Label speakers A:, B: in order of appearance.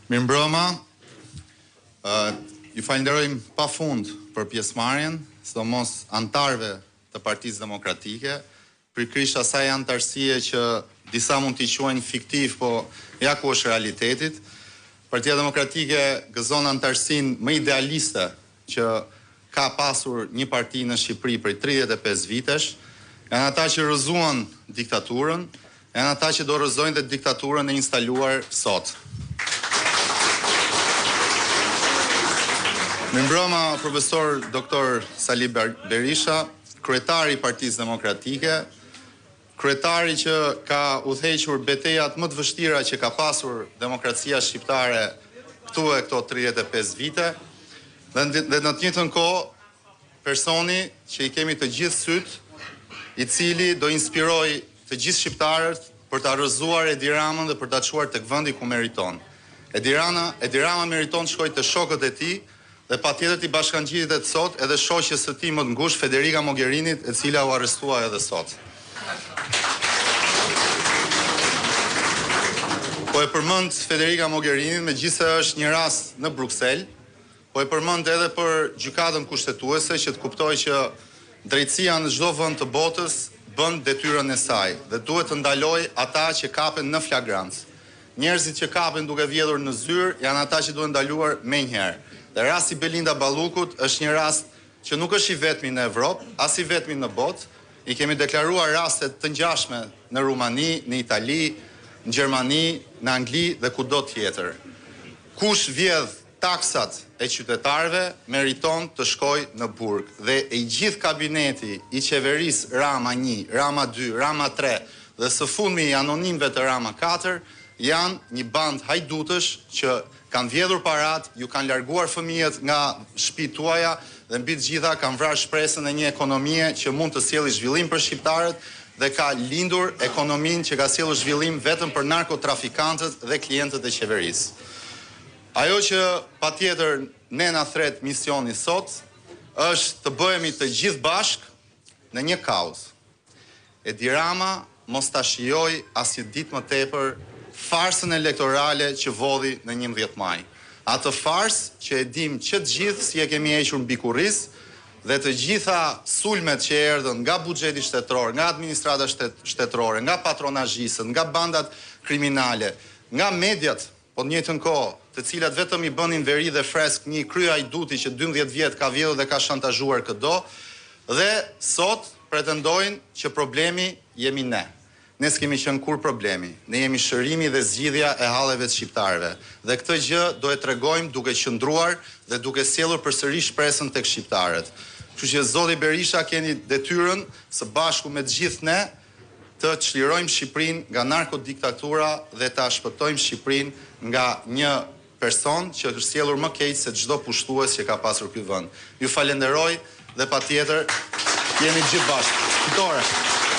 A: Mirëmbrëma, ju falenderojmë pafund për pjesëmarrjen, sidomos antarëve të Partisë Demokratike, pikërisht asaj antarësie që disa mund t'i quajnë fiktiv, po ja ku është realitetit. Partia Demokratike gëzon antarësinë më idealiste që ka pasur një parti në Shqipëri për 35 vitesh, janë ata që rrëzuan diktaturën, janë ata që do rrëzojnë dhe diktaturën e instaluar sot. Mirëmbrëma, profesor Dr. Sali Berisha, kryetari i Partisë Demokratike, kryetari që ka udhëhequr betejat më të vështira që ka pasur demokracia shqiptare këtu e këto 35 vite, dhe në të njëjtën kohë personi që i kemi të gjithë syt, i cili do inspiroj të gjithë shqiptarët për ta rrëzuar Edi Ramën dhe për ta çuar tek vendi ku meriton. Edi Rama meriton të shkojë te shokët e tij dhe patjetër t'i bashkangjitet edhe sot edhe shoqes së tij më të ngushtë Federica Mogherini, e cila u arrestua edhe sot. Po e përmend Federica Mogherini, megjithëse është një rast në Bruksel, po e përmend edhe për gjykatën kushtetuese që të kuptoj që drejtësia në çdo vend të botës bën detyrën e saj dhe duhet të ndaloj ata që kapen në flagrancë. Njerëzit që kapen duke vjedhur në zyrë janë ata që duhen ndaluar menjëherë. Dhe rasti Belinda Ballukut është një rast që nuk është i vetmi në Evropë, as i vetmi në botë. I kemi deklaruar raste të ngjashme në Rumani, në Itali, në Gjermani, në Angli dhe kudo tjetër. Kush vjedh taksat e qytetarëve meriton të shkojë në burg dhe i gjithë kabineti i qeverisë Rama 1, Rama 2, Rama 3 dhe së fundmi i anonimëve të Rama 4 janë një band hajdutësh që kanë vjedhur parat, ju kanë larguar fëmijët nga shtëpitë tuaja dhe mbi të gjitha kanë vrarë shpresën e një ekonomie që mund të sjellë zhvillim për shqiptarët dhe ka lindur ekonominë që ka sjellur zhvillim vetëm për narkotrafikantët dhe klientët e qeverisë. Ajo që patjetër ne na thret misioni sot është të bëhemi të gjithë bashkë në një kauzë. Edi Rama mos ta shijoj asnjë ditë më tepër farsën elektorale që vodhi në 11 maj. Atë farsë që e dim që të gjithë si e kemi hequr mbi kurriz dhe të gjitha sulmet që erdhën nga buxheti shtetëror, nga administrata shtetërore, nga patronazhistët, nga bandat kriminale, nga mediat, po në njëjtën kohë, të cilat vetëm i bënin veri dhe fresk një kryehajduti që 12 vjet ka vjedhur dhe ka shantazhuar këdo, dhe sot pretendojnë që problemi jemi ne. Ne s'kemi qenë kur problemi, ne jemi shërimi dhe zgjidhja e halleve të shqiptarëve. Dhe këtë gjë do e tregojmë duke qëndruar dhe duke sjellur përsëri shpresën tek shqiptarët. Kështu që zoti Berisha keni detyrën së bashku me të gjithë ne të çlirojmë Shqipërinë nga narkodiktatura dhe ta shpëtojmë Shqipërinë nga një person që është sjellur më keq se çdo pushtues që ka pasur ky vend. Ju falenderoj dhe patjetër jemi gjithë bashkë. Fitore.